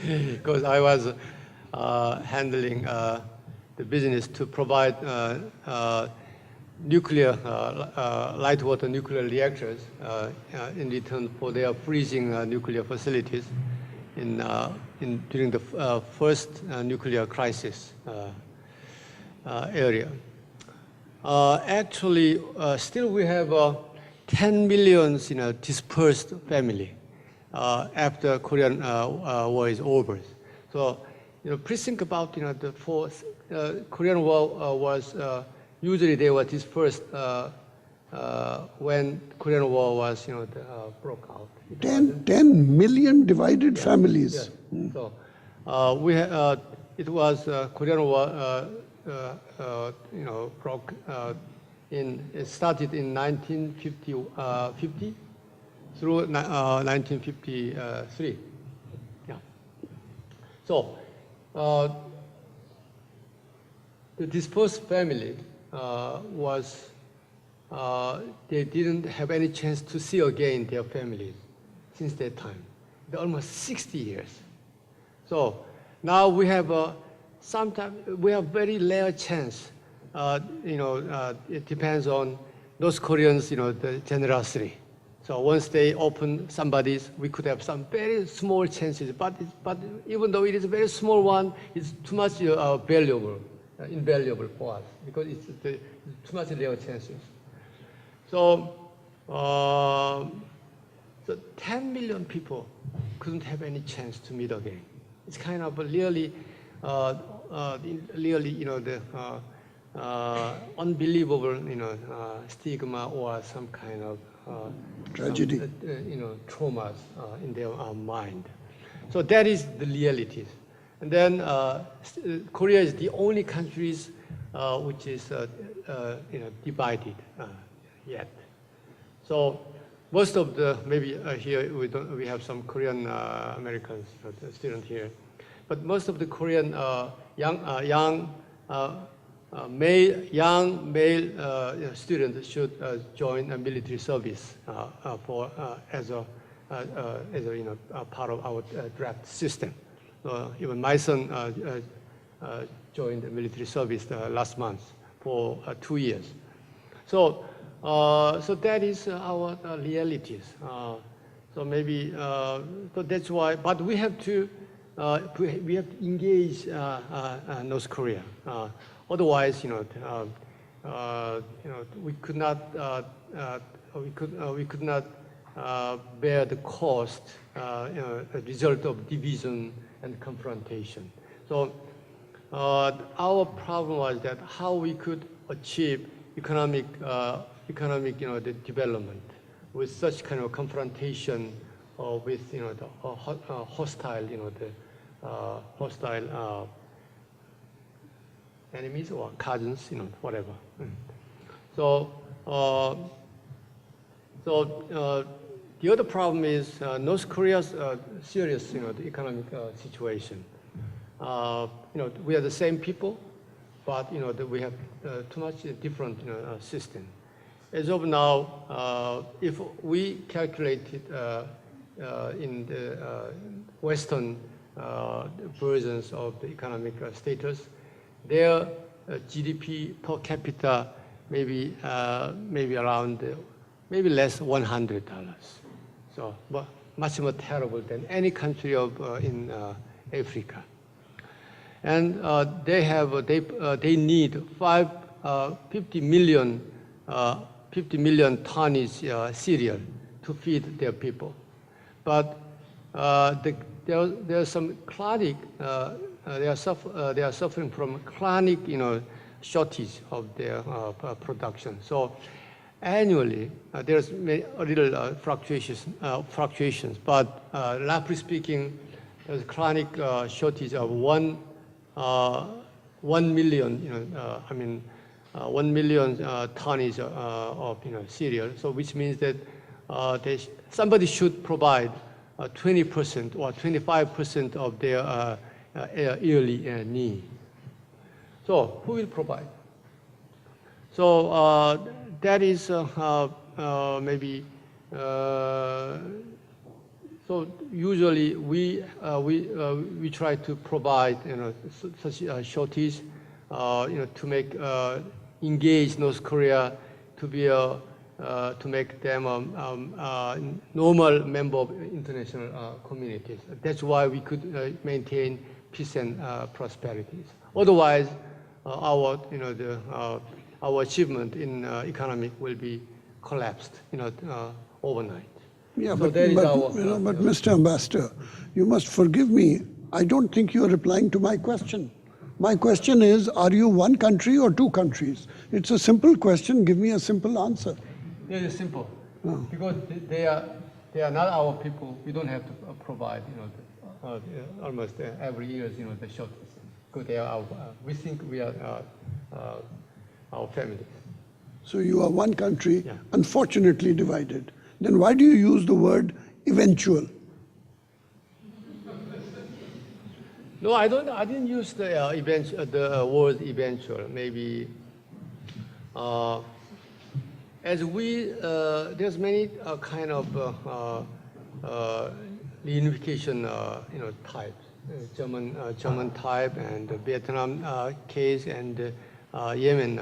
Because I was handling the business to provide nuclear, light water nuclear reactors in return for their freezing nuclear facilities during the first nuclear crisis area. Actually, still we have 10 million dispersed family after Korean War is over. So, please think about the Korean War was usually they were dispersed when Korean War was broke out. 10 million divided families. Yes. So it was Korean War broke it started in 1950 through 1953. Yeah. So the dispersed family was they didn't have any chance to see again their families since that time. Almost 60 years. So now we have very rare chance. It depends on those Koreans, the generosity. So once they open somebody's, we could have some very small chances. But even though it is a very small one, it's too much invaluable for us because it's too much rare chances. So, 10 million people couldn't have any chance to meet again. It's kind of really, unbelievable, stigma or some kind of tragedy, traumas in their mind. So that is the reality. And then Korea is the only country which is divided yet. So most of maybe here we have some Korean Americans students here, but most of the Korean young male students should join a military service as a part of our draft system. Even my son joined the military service last month for 2 years. So that is our realities. So maybe so that's why. But we have to engage North Korea. Otherwise, we could not bear the cost, a result of division and confrontation. So our problem was that how we could achieve economic the development with such kind of confrontation with the hostile hostile enemies or cousins, whatever. So the other problem is North Korea's serious the economic situation. We are the same people, but we have too much different system. As of now, if we calculate it in the Western versions of the economic status, their GDP per capita maybe around maybe less $100. So much more terrible than any country in Africa. And they need 50 million tons cereal to feed their people. But there are some chronic. They are suffering from chronic shortage of their production. So annually there's a little fluctuations. But roughly speaking, there's chronic shortage of 1 million. 1 million tons of cereal. So which means that somebody should provide 20% or 25% of their yearly need. So who will provide? So that is maybe So usually we try to provide such shorties to make engage North Korea to be to make them a normal member of international communities. That's why we could maintain peace and prosperity. Otherwise, our our achievement in economic will be collapsed overnight. Yeah, So but, that is but, our, but Mr. Ambassador, you must forgive me. I don't think you are replying to my question. My question is, are you one country or two countries? It's a simple question. Give me a simple answer. It is simple. Because they are not our people. We don't have to provide almost every year the shortage. Because they are our, we think we are our families. So you are one country, Yeah. unfortunately divided. Then why do you use the word eventual? No, I don't. I didn't use the word eventual. Maybe as we there's many kind of reunification types. German type and the Vietnam case and Yemen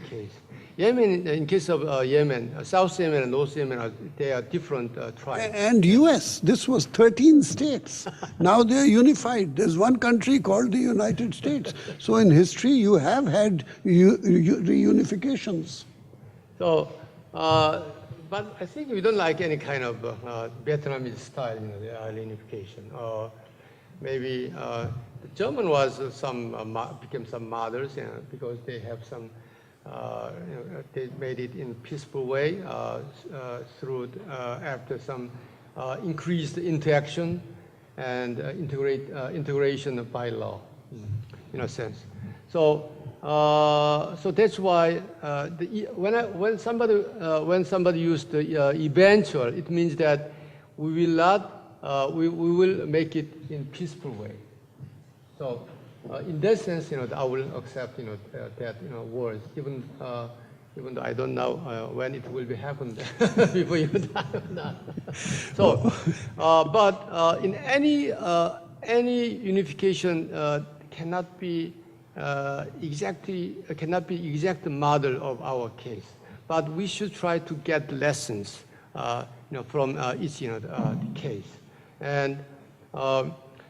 case. Yemen, in case of Yemen, South Yemen and North Yemen, they are different tribes. And US, this was 13 states. Now they're unified. There's one country called the United States. So in history, you have had reunifications. So, but I think we don't like any kind of Vietnamese style, the reunification. Or maybe the German was became some models, because they have some. They made it in a peaceful way through after some increased interaction and integration by law, in a sense. So so that's why when somebody used the eventual, it means that we will not we will make it in peaceful way. So. In that sense, I will accept, that, words, even though I don't know when it will be happened before you die or not. So, but in any unification cannot be exact model of our case. But we should try to get lessons, from each, case, and.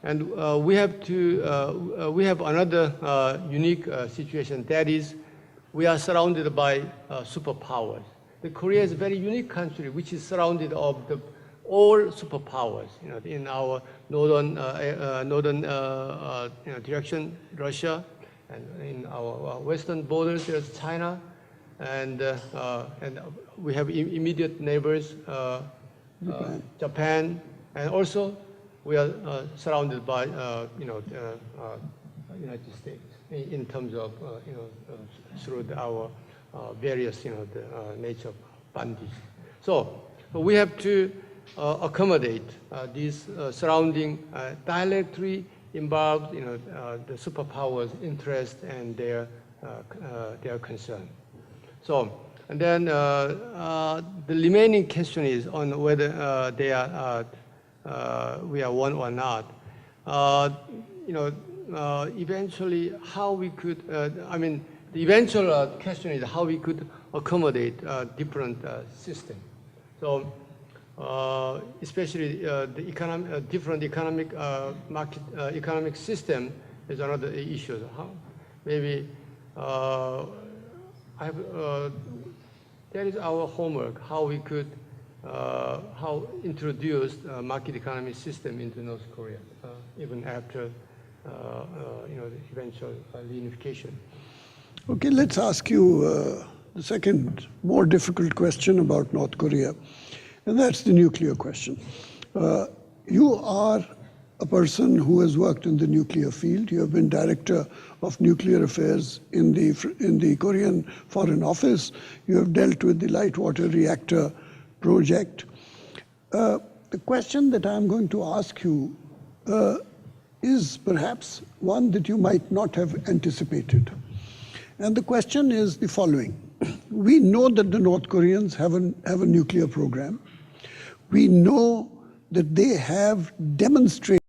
We have another unique situation. That is, we are surrounded by superpowers. Korea is a very unique country, which is surrounded of all superpowers. In our northern direction, Russia, and in our western borders, there's China, and we have immediate neighbors, Japan, and also. We are surrounded by, United States in terms of, through our various, the nature of bondage. So we have to accommodate these surrounding directly involved, the superpowers' interest and their concern. So, and then the remaining question is on whether they are. We are one or not. Eventually, how we could. The eventual question is how we could accommodate different systems. So, especially the different economic market economic system is another issue. Maybe that is our homework. How we could. How introduced market economy system into North Korea, even after the eventual reunification. Okay, let's ask you the second more difficult question about North Korea, and that's the nuclear question. You are a person who has worked in the nuclear field. You have been director of nuclear affairs in the Korean Foreign Office. You have dealt with the light water reactor project. The question that I'm going to ask you is perhaps one that you might not have anticipated. And the question is the following. We know that the North Koreans have a nuclear program. We know that they have demonstrated